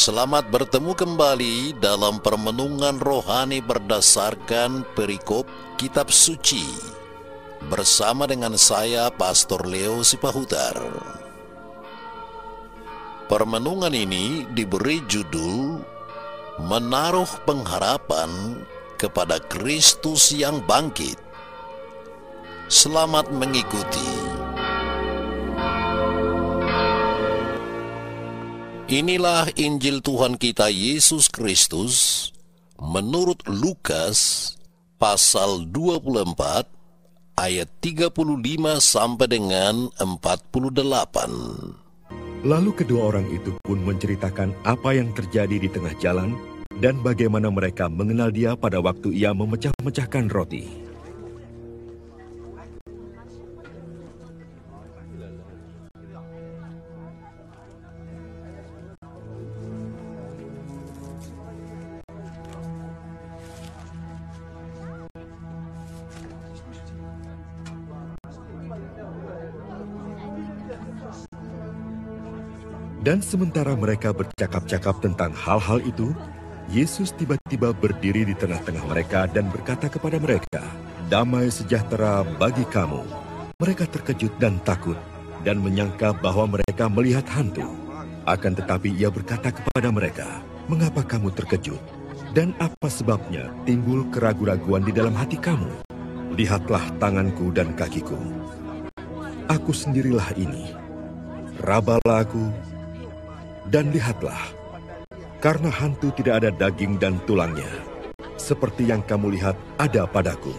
Selamat bertemu kembali dalam permenungan rohani berdasarkan perikop Kitab Suci bersama dengan saya, Pastor Leo Sipahutar. Permenungan ini diberi judul Menaruh Pengharapan kepada Kristus yang Bangkit. Selamat mengikuti. Inilah Injil Tuhan kita Yesus Kristus menurut Lukas pasal 24 ayat 35 sampai dengan 48. Lalu kedua orang itu pun menceritakan apa yang terjadi di tengah jalan dan bagaimana mereka mengenal dia pada waktu ia memecah-mecahkan roti. Dan sementara mereka bercakap-cakap tentang hal-hal itu, Yesus tiba-tiba berdiri di tengah-tengah mereka dan berkata kepada mereka, "Damai sejahtera bagi kamu." Mereka terkejut dan takut dan menyangka bahwa mereka melihat hantu. Akan tetapi ia berkata kepada mereka, "Mengapa kamu terkejut? Dan apa sebabnya timbul keraguan-raguan di dalam hati kamu? Lihatlah tanganku dan kakiku. Aku sendirilah ini. Rabalah aku, dan lihatlah, karena hantu tidak ada daging dan tulangnya, seperti yang kamu lihat ada padaku."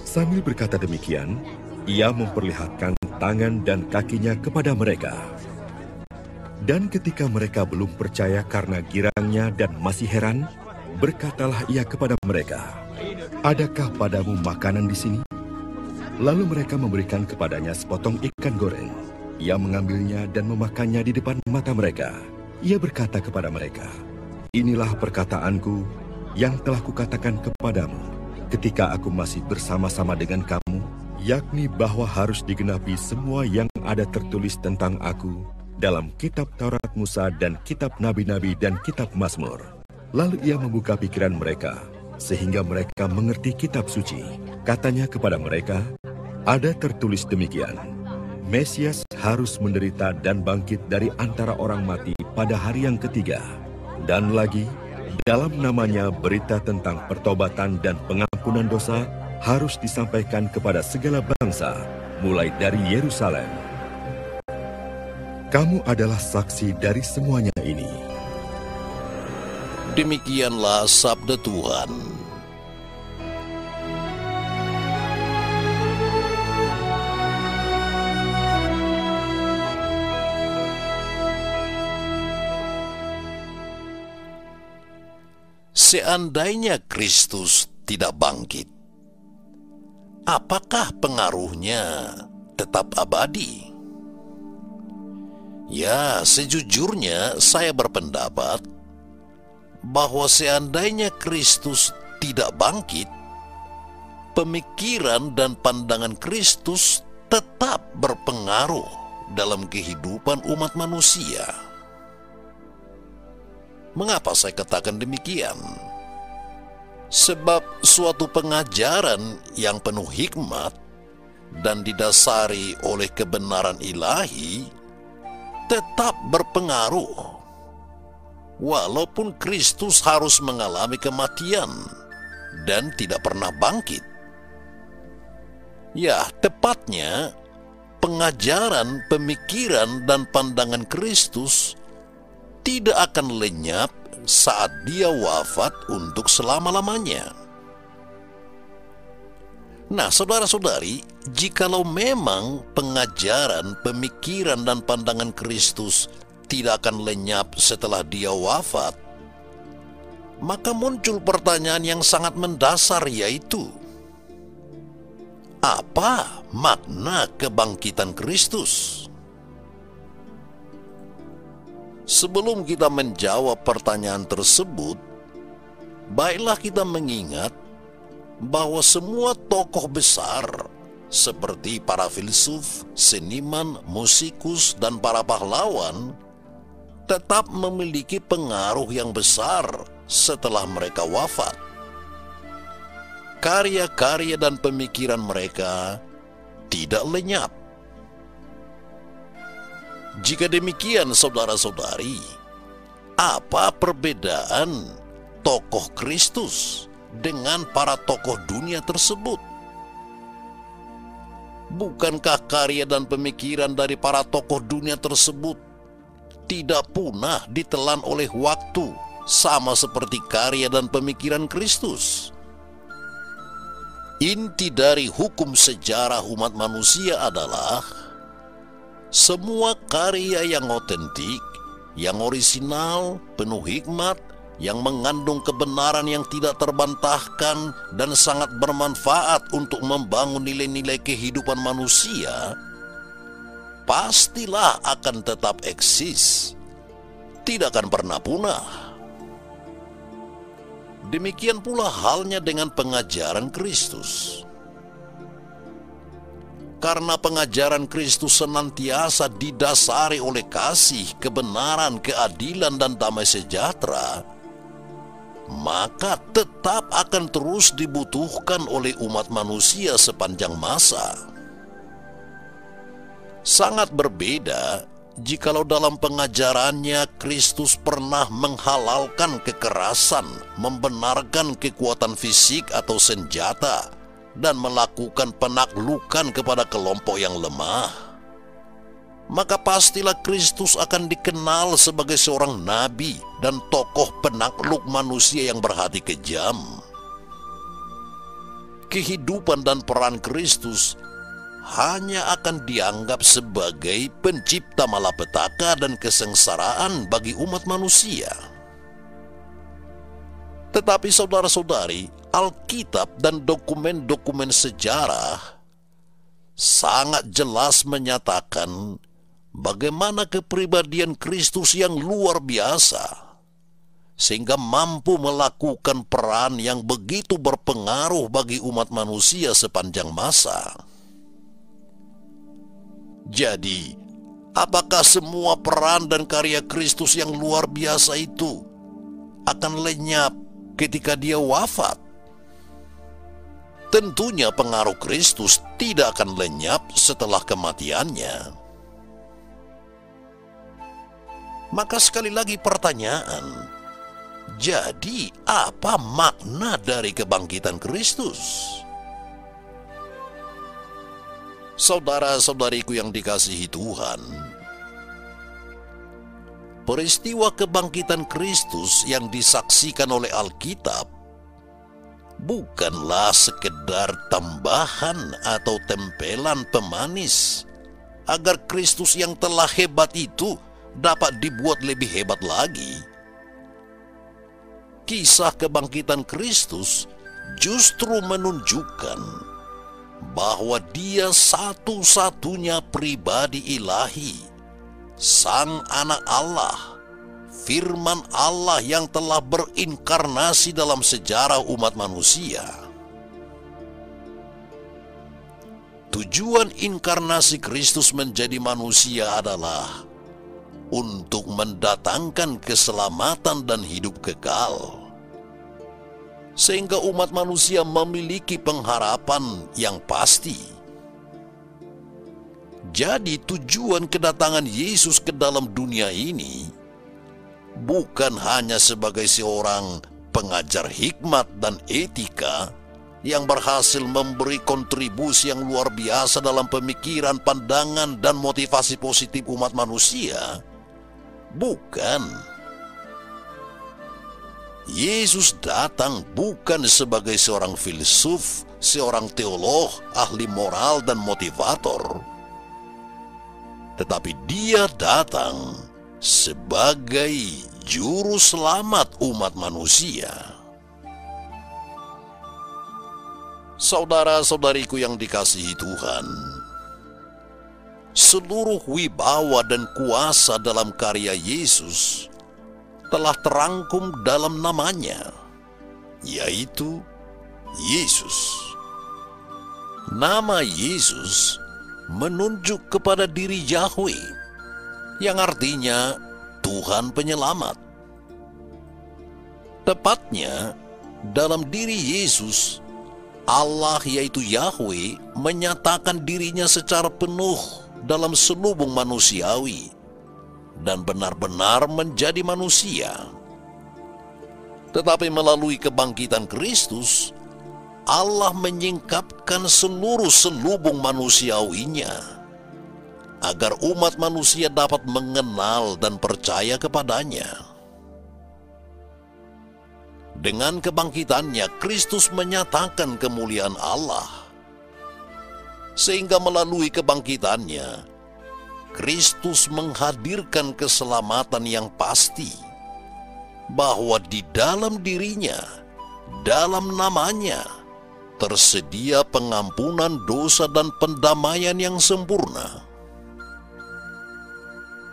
Sambil berkata demikian, ia memperlihatkan tangan dan kakinya kepada mereka. Dan ketika mereka belum percaya karena girangnya dan masih heran, berkatalah ia kepada mereka, "Adakah padamu makanan di sini?" Lalu mereka memberikan kepadanya sepotong ikan goreng. Ia mengambilnya dan memakannya di depan mata mereka. Ia berkata kepada mereka, "Inilah perkataanku yang telah kukatakan kepadamu ketika aku masih bersama-sama dengan kamu, yakni bahwa harus digenapi semua yang ada tertulis tentang aku dalam kitab Taurat Musa dan kitab Nabi-Nabi dan kitab Mazmur." Lalu ia membuka pikiran mereka, sehingga mereka mengerti kitab suci. Katanya kepada mereka, "Ada tertulis demikian, Mesias harus menderita dan bangkit dari antara orang mati pada hari yang ketiga. Dan lagi, dalam namanya berita tentang pertobatan dan pengampunan dosa harus disampaikan kepada segala bangsa, mulai dari Yerusalem. Kamu adalah saksi dari semuanya ini." Demikianlah sabda Tuhan. Seandainya Kristus tidak bangkit, apakah pengaruhnya tetap abadi? Ya, sejujurnya saya berpendapat bahwa seandainya Kristus tidak bangkit, pemikiran dan pandangan Kristus tetap berpengaruh dalam kehidupan umat manusia. Mengapa saya katakan demikian? Sebab suatu pengajaran yang penuh hikmat dan didasari oleh kebenaran ilahi tetap berpengaruh, walaupun Kristus harus mengalami kematian dan tidak pernah bangkit. Ya, tepatnya pengajaran, pemikiran, dan pandangan Kristus tidak akan lenyap saat dia wafat untuk selama-lamanya. Nah, saudara-saudari, jikalau memang pengajaran, pemikiran, dan pandangan Kristus tidak akan lenyap setelah dia wafat, maka muncul pertanyaan yang sangat mendasar, yaitu, apa makna kebangkitan Kristus? Sebelum kita menjawab pertanyaan tersebut, baiklah kita mengingat bahwa semua tokoh besar seperti para filsuf, seniman, musikus, dan para pahlawan tetap memiliki pengaruh yang besar setelah mereka wafat. Karya-karya dan pemikiran mereka tidak lenyap. Jika demikian, saudara-saudari, apa perbedaan tokoh Kristus dengan para tokoh dunia tersebut? Bukankah karya dan pemikiran dari para tokoh dunia tersebut tidak punah ditelan oleh waktu, sama seperti karya dan pemikiran Kristus? Inti dari hukum sejarah umat manusia adalah semua karya yang otentik, yang orisinal, penuh hikmat, yang mengandung kebenaran yang tidak terbantahkan dan sangat bermanfaat untuk membangun nilai-nilai kehidupan manusia, pastilah akan tetap eksis, tidak akan pernah punah. Demikian pula halnya dengan pengajaran Kristus. Karena pengajaran Kristus senantiasa didasari oleh kasih, kebenaran, keadilan, dan damai sejahtera, maka tetap akan terus dibutuhkan oleh umat manusia sepanjang masa. Sangat berbeda jikalau dalam pengajarannya Kristus pernah menghalalkan kekerasan, membenarkan kekuatan fisik atau senjata, dan melakukan penaklukan kepada kelompok yang lemah. Maka pastilah Kristus akan dikenal sebagai seorang nabi dan tokoh penakluk manusia yang berhati kejam. Kehidupan dan peran Kristus hanya akan dianggap sebagai pencipta malapetaka dan kesengsaraan bagi umat manusia. Tetapi saudara-saudari, Alkitab dan dokumen-dokumen sejarah sangat jelas menyatakan bagaimana kepribadian Kristus yang luar biasa, sehingga mampu melakukan peran yang begitu berpengaruh bagi umat manusia sepanjang masa. Jadi, apakah semua peran dan karya Kristus yang luar biasa itu akan lenyap ketika dia wafat? Tentunya pengaruh Kristus tidak akan lenyap setelah kematiannya. Maka sekali lagi pertanyaan, jadi apa makna dari kebangkitan Kristus? Saudara-saudariku yang dikasihi Tuhan, peristiwa kebangkitan Kristus yang disaksikan oleh Alkitab bukanlah sekedar tambahan atau tempelan pemanis agar Kristus yang telah hebat itu dapat dibuat lebih hebat lagi. Kisah kebangkitan Kristus justru menunjukkan bahwa Dia satu-satunya pribadi ilahi, Sang Anak Allah, Firman Allah yang telah berinkarnasi dalam sejarah umat manusia. Tujuan inkarnasi Kristus menjadi manusia adalah untuk mendatangkan keselamatan dan hidup kekal, sehingga umat manusia memiliki pengharapan yang pasti. Jadi tujuan kedatangan Yesus ke dalam dunia ini bukan hanya sebagai seorang pengajar hikmat dan etika yang berhasil memberi kontribusi yang luar biasa dalam pemikiran, pandangan, dan motivasi positif umat manusia. Bukan. Yesus datang bukan sebagai seorang filsuf, seorang teolog, ahli moral, dan motivator. Tetapi Dia datang sebagai juru selamat umat manusia. Saudara-saudariku yang dikasihi Tuhan, seluruh wibawa dan kuasa dalam karya Yesus telah terangkum dalam namanya, yaitu Yesus. Nama Yesus menunjuk kepada diri Yahweh, yang artinya Tuhan Penyelamat. Tepatnya, dalam diri Yesus, Allah yaitu Yahweh menyatakan dirinya secara penuh dalam selubung manusiawi dan benar-benar menjadi manusia. Tetapi melalui kebangkitan Kristus, Allah menyingkapkan seluruh selubung manusiawinya agar umat manusia dapat mengenal dan percaya kepadanya. Dengan kebangkitannya, Kristus menyatakan kemuliaan Allah. Sehingga melalui kebangkitannya, Kristus menghadirkan keselamatan yang pasti, bahwa di dalam dirinya, dalam namanya, tersedia pengampunan dosa dan pendamaian yang sempurna.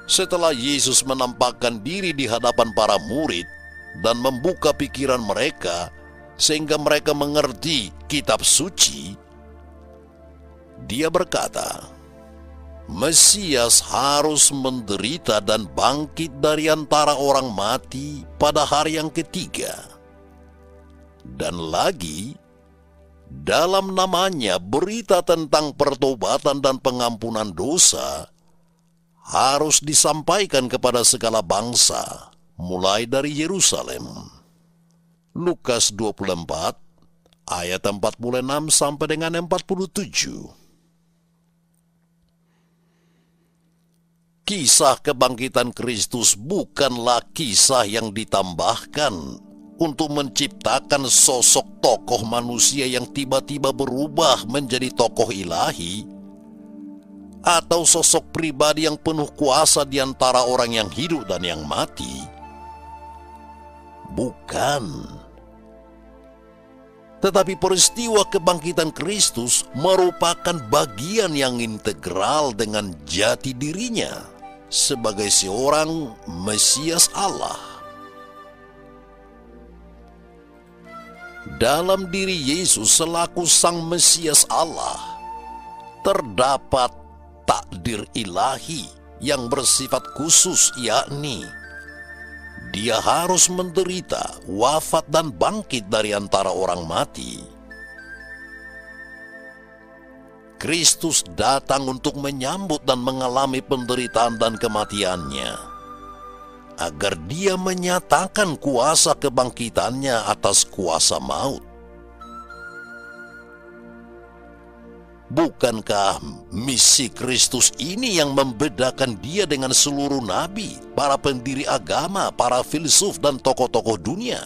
Setelah Yesus menampakkan diri di hadapan para murid dan membuka pikiran mereka sehingga mereka mengerti kitab suci, Dia berkata, Mesias harus menderita dan bangkit dari antara orang mati pada hari yang ketiga. Dan lagi, dalam namanya berita tentang pertobatan dan pengampunan dosa harus disampaikan kepada segala bangsa, mulai dari Yerusalem. Lukas 24 ayat 46 sampai dengan 47. Kisah kebangkitan Kristus bukanlah kisah yang ditambahkan untuk menciptakan sosok tokoh manusia yang tiba-tiba berubah menjadi tokoh ilahi, atau sosok pribadi yang penuh kuasa di antara orang yang hidup dan yang mati. Bukan. Tetapi peristiwa kebangkitan Kristus merupakan bagian yang integral dengan jati dirinya sebagai seorang Mesias Allah. Dalam diri Yesus selaku Sang Mesias Allah, terdapat takdir ilahi yang bersifat khusus, yakni Dia harus menderita, wafat dan bangkit dari antara orang mati. Kristus datang untuk menyambut dan mengalami penderitaan dan kematiannya, agar Dia menyatakan kuasa kebangkitannya atas kuasa maut. Bukankah misi Kristus ini yang membedakan Dia dengan seluruh nabi, para pendiri agama, para filsuf, dan tokoh-tokoh dunia?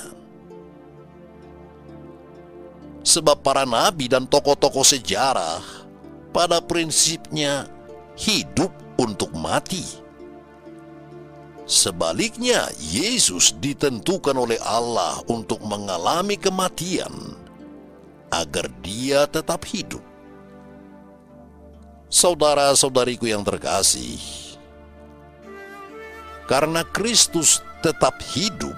Sebab para nabi dan tokoh-tokoh sejarah pada prinsipnya hidup untuk mati. Sebaliknya, Yesus ditentukan oleh Allah untuk mengalami kematian agar Dia tetap hidup. Saudara-saudariku yang terkasih, karena Kristus tetap hidup,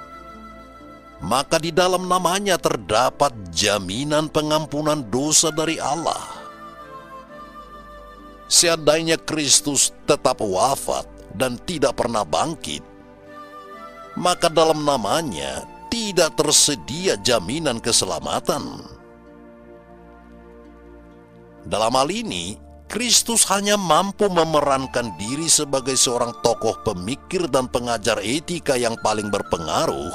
maka di dalam namanya terdapat jaminan pengampunan dosa dari Allah. Seandainya Kristus tetap wafat dan tidak pernah bangkit, maka dalam namanya tidak tersedia jaminan keselamatan. Dalam hal ini, Kristus hanya mampu memerankan diri sebagai seorang tokoh pemikir dan pengajar etika yang paling berpengaruh,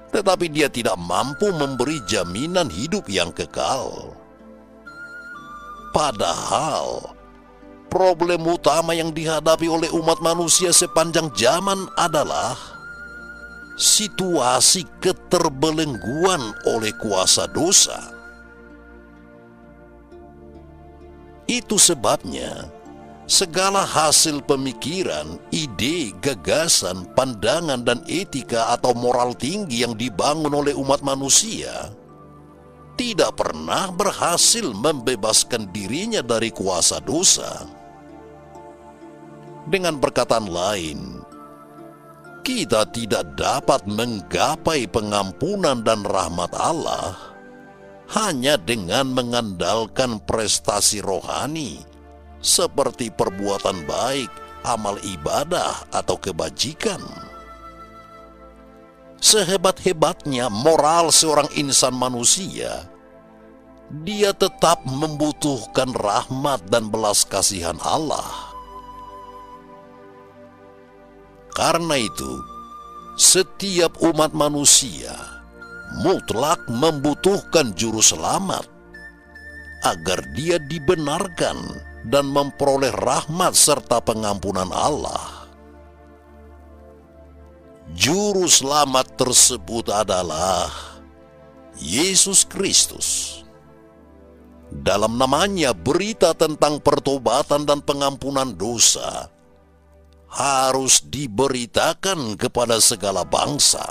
tetapi Dia tidak mampu memberi jaminan hidup yang kekal. Padahal, problem utama yang dihadapi oleh umat manusia sepanjang zaman adalah situasi keterbelengguan oleh kuasa dosa. Itu sebabnya segala hasil pemikiran, ide, gagasan, pandangan, dan etika atau moral tinggi yang dibangun oleh umat manusia tidak pernah berhasil membebaskan dirinya dari kuasa dosa. Dengan perkataan lain, kita tidak dapat menggapai pengampunan dan rahmat Allah hanya dengan mengandalkan prestasi rohani seperti perbuatan baik, amal ibadah atau kebajikan. Sehebat-hebatnya moral seorang insan manusia, dia tetap membutuhkan rahmat dan belas kasihan Allah. Karena itu, setiap umat manusia mutlak membutuhkan juru selamat agar dia dibenarkan dan memperoleh rahmat serta pengampunan Allah. Juru selamat tersebut adalah Yesus Kristus. Dalam namanya berita tentang pertobatan dan pengampunan dosa harus diberitakan kepada segala bangsa.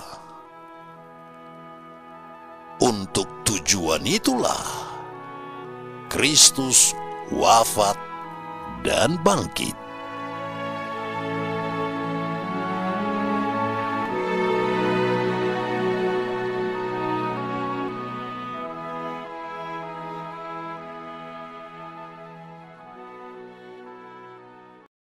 Untuk tujuan itulah Kristus wafat dan bangkit.